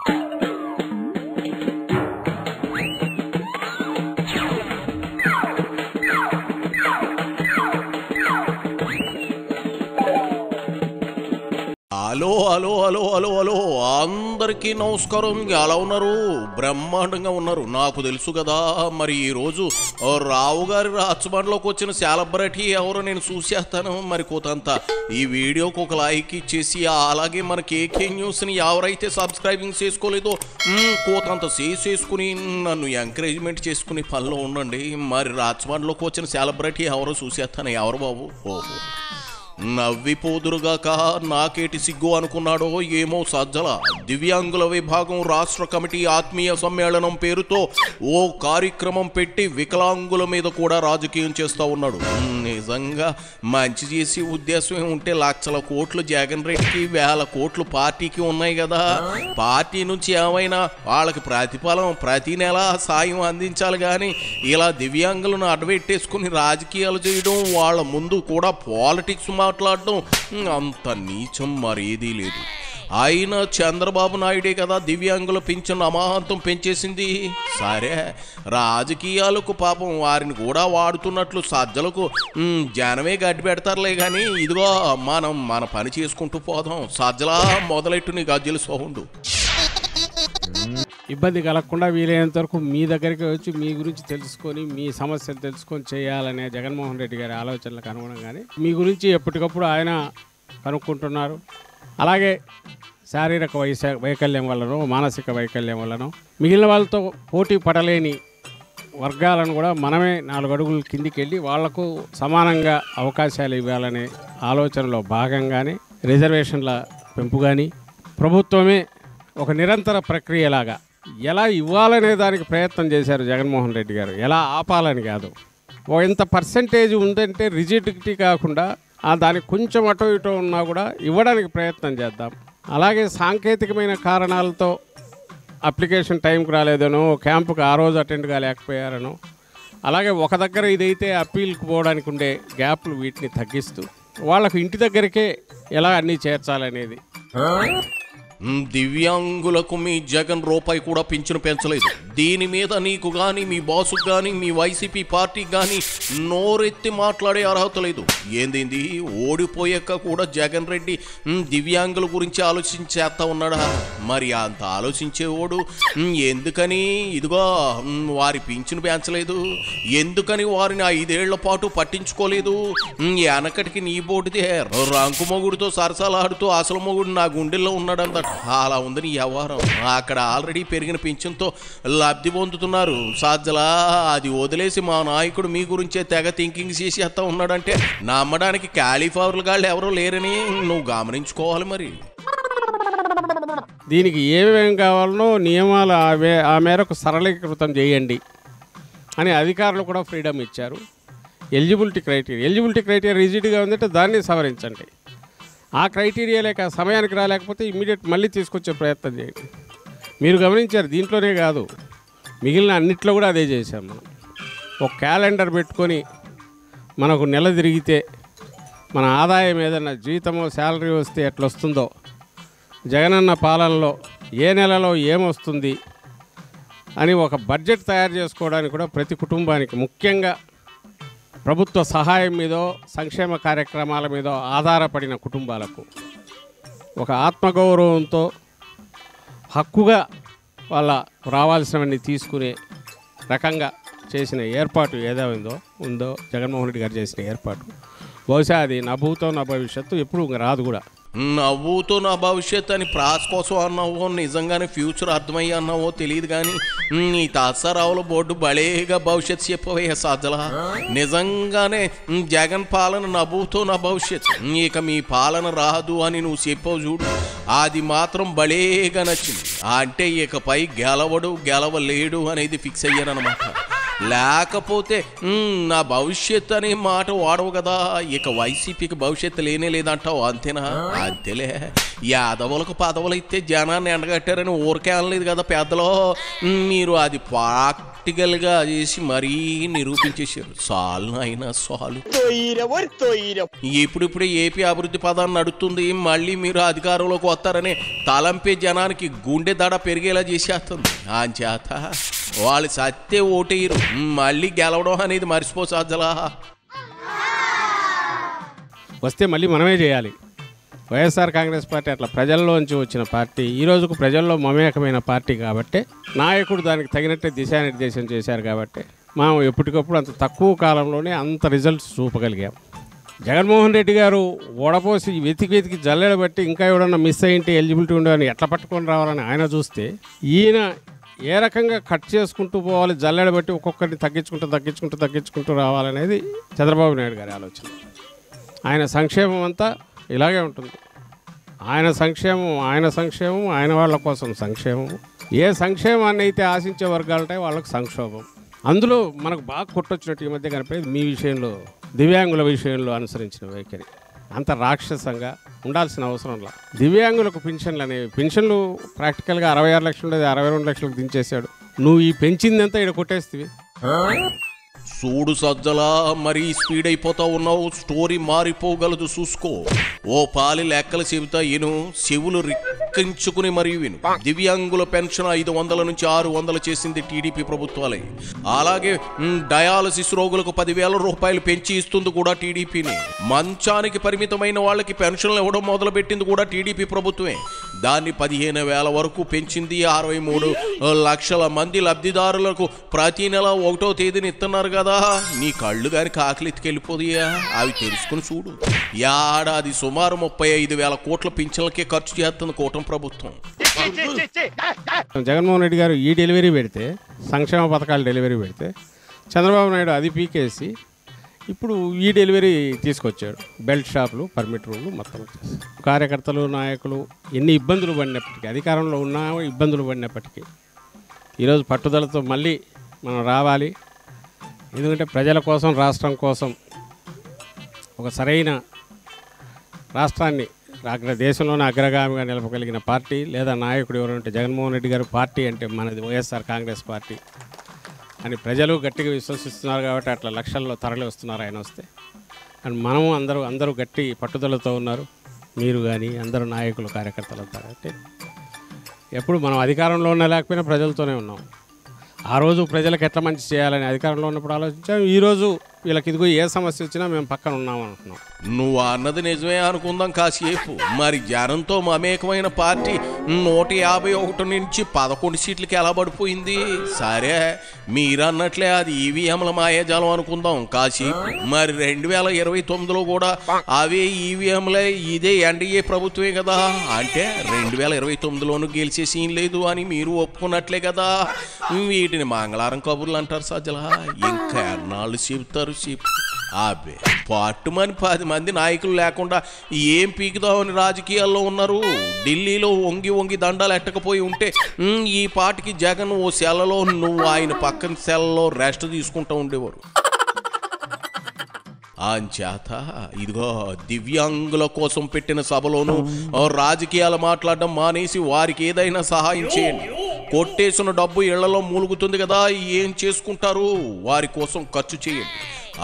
Hello hello hello hello hello అందరికీ నమస్కారం. ఎలా ఉన్నారు? బ్రహ్మాండంగా ఉన్నారు, నాకు తెలుసు కదా. మరి ఈరోజు రావు గారి రాచబండలోకి వచ్చిన సెలబ్రిటీ ఎవరో నేను చూసేస్తాను. మరి కోతంత ఈ వీడియోకి ఒక లైక్ ఇచ్చేసి, అలాగే మన కేకే న్యూస్ని ఎవరైతే సబ్స్క్రైబింగ్ చేసుకోలేదో కోతంత చేసుకుని నన్ను ఎంకరేజ్మెంట్ చేసుకుని పనిలో ఉండండి. మరి రాచబండలోకి వచ్చిన సెలబ్రిటీ ఎవరో చూసేస్తాను. ఎవరు బాబు? ఓహో, నవ్విపోదురుగాక నాకేటి సిగ్గు అనుకున్నాడో ఏమో సజ్జల. దివ్యాంగుల విభాగం రాష్ట్ర కమిటీ ఆత్మీయ సమ్మేళనం పేరుతో ఓ కార్యక్రమం పెట్టి వికలాంగుల మీద కూడా రాజకీయం చేస్తూ ఉన్నాడు. నిజంగా మంచి చేసి ఉద్దేశం ఉంటే లక్షల కోట్లు జగన్ రెడ్డికి, వేల కోట్లు పార్టీకి ఉన్నాయి కదా. పార్టీ నుంచి ఏమైనా వాళ్ళకి ప్రతిఫలం ప్రతి నెల సాయం అందించాలి కానీ ఇలా దివ్యాంగులను అడ్డబెట్టేసుకుని రాజకీయాలు చేయడం, వాళ్ళ ముందు కూడా పాలిటిక్స్ మాట్లాడడం అంత నీచం మరేదీ లేదు. అయినా చంద్రబాబు నాయుడే కదా దివ్యాంగుల పింఛన్ అమాంతం పెంచేసింది. సరే, రాజకీయాలకు పాపం వారిని కూడా వాడుతున్నట్లు సజ్జలకు జనమే గడ్డి పెడతారులే కానీ ఇదిగో మనం మన పని చేసుకుంటూ పోదాం. సజ్జలా మొదలెట్టు నీ గజ్జల సౌండ్. ఇబ్బంది కలగకుండా వీలైనంత వరకు మీ దగ్గరికి వచ్చి మీ గురించి తెలుసుకొని, మీ సమస్యలు తెలుసుకొని చేయాలనే జగన్మోహన్ రెడ్డి గారి ఆలోచనలకు అనుగుణంగానే మీ గురించి ఎప్పటికప్పుడు ఆయన కనుక్కుంటున్నారు. అలాగే శారీరక వైకల్యం వల్లనో, మానసిక వైకల్యం వల్లనో మిగిలిన వాళ్ళతో పోటీ పడలేని వర్గాలను కూడా మనమే 4 అడుగులు కిందికి వెళ్ళి వాళ్లకు సమానంగా అవకాశాలు ఇవ్వాలనే ఆలోచనలో భాగంగానే రిజర్వేషన్ల పెంపు కానీ, ప్రభుత్వమే ఒక నిరంతర ప్రక్రియలాగా ఎలా ఇవ్వాలనే దానికి ప్రయత్నం చేశారు జగన్మోహన్ రెడ్డి గారు. ఎలా ఆపాలని కాదు, ఎంత పర్సెంటేజ్ ఉందంటే రిజిడిటీ కాకుండా దానికి కొంచెం అటో ఇటో ఉన్నా కూడా ఇవ్వడానికి ప్రయత్నం చేద్దాం. అలాగే సాంకేతికమైన కారణాలతో అప్లికేషన్ టైంకి రాలేదనో, క్యాంపుకి ఆ రోజు అటెండ్ కాలేకపోయారనో, అలాగే ఒక దగ్గర ఇదైతే అప్పీల్కి పోవడానికి ఉండే గ్యాప్లు వీటిని తగ్గిస్తూ వాళ్ళకు ఇంటి దగ్గరికే ఎలా అన్నీ చేర్చాలనేది. దివ్యాంగులకు మీ జగన్ రూపాయి కూడా పింఛను పెంచలేదు. దీని మీద నీకు కానీ, మీ బాసుకు కానీ, మీ వైసీపీ పార్టీకి కానీ నోరెత్తి మాట్లాడే అర్హత లేదు. ఏంది ఓడిపోయాక కూడా జగన్ రెడ్డి దివ్యాంగుల గురించి ఆలోచించేస్తా ఉన్నాడా? మరి అంత ఆలోచించేవాడు ఎందుకని ఇదిగో వారి పింఛను పెంచలేదు? ఎందుకని వారిని 5 ఏళ్ల పాటు పట్టించుకోలేదు? వెనకటికి నీ బోటిదే రంకు మొగుడితో సరసాలాడుతూ అసలు మొగుడు నా గుండెల్లో ఉన్నాడంత అలా ఉంది నీ వ్యవహారం. అక్కడ ఆల్రెడీ పెరిగిన పింఛన్తో లబ్ధి పొందుతున్నారు. సజ్జలా అది వదిలేసి మా నాయకుడు మీ గురించే తెగ థింకింగ్ చేసేస్తా ఉన్నాడంటే నమ్మడానికి క్యాలీఫ్లవర్ గాళ్ళు ఎవరో లేరని నువ్వు గమనించుకోవాలి. మరి దీనికి ఏమేం కావాలనో నియమాలు ఆ మేరకు సరళీకృతం చేయండి అని అధికారులు కూడా ఫ్రీడమ్ ఇచ్చారు. ఎలిజిబిలిటీ క్రైటీరియా రిజిడ్గా ఉందంటే దాన్ని సవరించండి. ఆ క్రైటీరియా లేక సమయానికి రాలేకపోతే ఇమ్మీడియట్ మళ్ళీ తీసుకొచ్చే ప్రయత్నం చేయండి. మీరు గమనించారు, దీంట్లోనే కాదు మిగిలిన అన్నిట్లో కూడా అదే చేశాం. మనం ఒక క్యాలెండర్ పెట్టుకొని మనకు నెల తిరిగితే మన ఆదాయం ఏదన్నా జీతమో శాలరీ వస్తే ఎట్లా వస్తుందో, జగనన్న పాలనలో ఏ నెలలో ఏమొస్తుంది అని ఒక బడ్జెట్ తయారు చేసుకోవడానికి కూడా ప్రతి కుటుంబానికి, ముఖ్యంగా ప్రభుత్వ సహాయం మీదో సంక్షేమ కార్యక్రమాల మీదో ఆధారపడిన కుటుంబాలకు ఒక ఆత్మగౌరవంతో హక్కుగా వాళ్ళ రావాల్సినవన్నీ తీసుకునే రకంగా చేసిన ఏర్పాటు ఉందో జగన్మోహన్ రెడ్డి గారు చేసిన ఏర్పాటు. బహుశా అది నా భూతో నా భవిష్యత్తు ఎప్పుడు రాదు కూడా. నవ్వుతో నా భవిష్యత్ అని ప్రాస్ కోసం అన్నావో నిజంగానే ఫ్యూచర్ అర్థమయ్యి అన్నావో తెలియదు కానీ నీ తాసారావుల బోర్డు బలేగా భవిష్యత్ చెప్పవయ్యా సజ్జల. నిజంగానే జగన్ పాలన నవ్వుతో నా భవిష్యత్, ఇక మీ పాలన రాదు అని నువ్వు చెప్పవు చూడు, అది మాత్రం బలేగా నచ్చింది. అంటే ఇకపై గెలవలేడు అనేది ఫిక్స్ అయ్యానమాట. లేకపోతే నా భవిష్యత్ అనే మాట వాడవు కదా, ఇక వైసీపీకి భవిష్యత్తు లేనే లేదంటావు అంతేనా? అంతేలే, యాదవులకు పదవులు ఇస్తే జనాన్ని ఎండగట్టారని ఊరికే అనలేదు కదా పెద్దలో. మీరు అది ప్రాక్టికల్గా చేసి మరీ నిరూపించేశారు. సాలు అయినా సాలు. ఇప్పుడిప్పుడే ఏపీ అభివృద్ధి పదాన్ని నడుస్తుంది, మళ్ళీ మీరు అధికారంలోకి వస్తారని తలంపే జనానికి గుండె దడ పెరిగేలా చేసేస్తుంది. అంచేత వాళ్ళు సత్తే ఓటేయరు, మళ్ళీ గెలవడం అనేది మర్చిపో సజ్జలా. వస్తే మళ్ళీ మనమే చేయాలి. వైఎస్ఆర్ కాంగ్రెస్ పార్టీ అట్లా ప్రజల్లోంచి వచ్చిన పార్టీ, ఈ రోజుకు ప్రజల్లో మమేకమైన పార్టీ కాబట్టి, నాయకుడు దానికి తగినట్టే దిశానిర్దేశం చేశారు కాబట్టి మనం ఎప్పటికప్పుడు అంత తక్కువ కాలంలోనే అంత రిజల్ట్స్ చూపగలిగాం. జగన్మోహన్ రెడ్డి గారు ఓడపోసి వెతికి జల్లెడబట్టి ఇంకా ఎవడన్నా మిస్ అయ్యింటే ఎలిజిబిలిటీ ఉండని ఎట్లా పట్టుకొని రావాలని ఆయన చూస్తే, ఈయన ఏ రకంగా కట్ చేసుకుంటూ పోవాలి, జల్లెడబట్టి ఒక్కొక్కరిని తగ్గించుకుంటూ రావాలనేది చంద్రబాబు నాయుడు గారి ఆలోచన. ఆయన సంక్షేమం అంతా ఇలాగే ఉంటుంది. ఆయన సంక్షేమం ఆయన వాళ్ళ కోసం సంక్షేమం. ఏ సంక్షేమాన్ని అయితే ఆశించే వర్గాలు ఉంటాయో వాళ్ళకు సంక్షోభం. అందులో మనకు బాగా కొట్టొచ్చినట్టు ఈ మధ్య కనిపేది మీ విషయంలో, దివ్యాంగుల విషయంలో అనుసరించిన వైఖరి అంత రాక్షసంగా ఉండాల్సిన అవసరం లేదు. దివ్యాంగులకు పెన్షన్లు ప్రాక్టికల్గా 66 లక్షలు ఉండేది 62 లక్షలకు దించేశాడు. నువ్వు ఈ పెంచిందంతా ఇక్కడ కొట్టేస్తావి. చూడు సజ్జలా, మరీ స్పీడ్ అయిపోతా ఉన్నావు, స్టోరీ మారిపోగలదు చూసుకో. ఓ పాలి లెక్కలు చెబుతా ఇను, చెవులు రిక్కించుకుని మరీ విను. దివ్యాంగుల పెన్షన్ 500 నుంచి 600 చేసింది టీడీపీ ప్రభుత్వాలే. అలాగే డయాలసిస్ రోగులకు 10,000 రూపాయలు పెంచి ఇస్తుంది కూడా టీడీపీని. మంచానికి పరిమితమైన వాళ్ళకి పెన్షన్లు ఇవ్వడం మొదలుపెట్టింది కూడా టీడీపీ ప్రభుత్వమే. దాన్ని 15,000 వరకు పెంచింది. 63 లక్షల మంది లబ్ధిదారులకు ప్రతి నెల 1వ తేదీని ఇస్తున్నారు కదా. నీ కళ్ళు గాని కాకలి ఎత్తుకెళ్ళిపోదియా, అవి తెలుసుకుని చూడు. ఏడాది సుమారు 35,000 కోట్ల పింఛన్లకే ఖర్చు చేస్తుంది కూటమి ప్రభుత్వం. జగన్మోహన్ రెడ్డి గారు ఈ డెలివరీ పెడితే, సంక్షేమ పథకాలు డెలివరీ పెడితే, చంద్రబాబు నాయుడు అది పీకేసి ఇప్పుడు ఈ డెలివరీ తీసుకొచ్చాడు. బెల్ట్ షాపులు, పర్మిట్ రూమ్లు మొత్తం వచ్చేసి కార్యకర్తలు, నాయకులు ఎన్ని ఇబ్బందులు పడినప్పటికీ, అధికారంలో ఉన్న ఇబ్బందులు పడినప్పటికీ ఈరోజు పట్టుదలతో మళ్ళీ మనం రావాలి. ఎందుకంటే ప్రజల కోసం, రాష్ట్రం కోసం ఒక సరైన రాష్ట్రాన్ని దేశంలోనే అగ్రగామిగా నిలపగలిగిన పార్టీ లేదా నాయకుడు ఎవరంటే జగన్మోహన్ రెడ్డి గారు. పార్టీ అంటే మనది వైఎస్ఆర్ కాంగ్రెస్ పార్టీ అని ప్రజలు గట్టిగా విశ్వసిస్తున్నారు కాబట్టి అట్లా లక్షల్లో తరలి వస్తున్నారు ఆయన వస్తే. అండ్ మనము అందరూ గట్టి పట్టుదలతో ఉన్నారు. మీరు కానీ అందరూ నాయకులు, కార్యకర్తలు అంతా. కాబట్టి ఎప్పుడు మనం అధికారంలో ఉన్నా లేకపోయినా ప్రజలతోనే ఉన్నాం. ఆ రోజు ప్రజలకు ఎట్లా మంచి చేయాలని అధికారంలో ఉన్నప్పుడు ఆలోచించాం. ఈరోజు వీళ్ళకి ఇదిగో ఏ సమస్య వచ్చినా మేము పక్కన ఉన్నాం అంటున్నాం. నువ్వు అన్నది నిజమే అనుకుందాం కాసేపు. మరి జనంతో మమేకమైన పార్టీ 151 నుంచి 11 సీట్లకి ఎలా పడిపోయింది? సరే, మీరన్నట్లే అది ఈవీఎంల మాయాజాలం అనుకుందాం కాసేపు. మరి 2029లో కూడా అవే ఈవీఎంలే, ఇదే ఎన్డీఏ ప్రభుత్వమే కదా. అంటే 2029లోనూ గెలిచే సీన్ లేదు అని మీరు ఒప్పుకున్నట్లే కదా. వీటిని మంగళవారం కబుర్లు అంటారు సజ్జలా. ఇంకా ఎన్నాళ్ళు చెబుతారు చెప్పు. అబ్బే, పట్టుమని 10 మంది నాయకులు లేకుండా ఏం పీకుదామని రాజకీయాల్లో ఉన్నారు. ఢిల్లీలో వంగి దండాలు ఎట్టకపోయి ఉంటే ఈ పాటికి జగన్ ఓ సెలలో, నువ్వు ఆయన పక్కన సెలలో రెస్ట్ తీసుకుంటూ ఉండేవారు. అంచేత ఇదిగో దివ్యాంగుల కోసం పెట్టిన సభలోనూ రాజకీయాలు మాట్లాడడం మానేసి వారికి ఏదైనా సహాయం చేయండి. కొట్టేసిన డబ్బు ఇళ్లలో మూలుగుతుంది కదా, ఏం చేసుకుంటారు? వారి కోసం ఖర్చు చేయండి.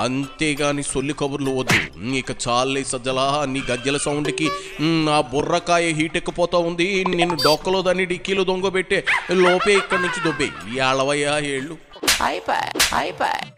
అంతేగాని సొల్లి కబుర్లు వద్దు. ఇక చాలే సజ్జలా, నీ గజ్జల సౌండ్కి నా బుర్రకాయ హీట్ ఎక్కిపోతా ఉంది. నిన్ను డొక్కలో దాన్ని డిక్కీలో దొంగబెట్టే లోపే ఇక్కడి నుంచి దొబ్బే. 70 ఏళ్ళు అయిపోయి.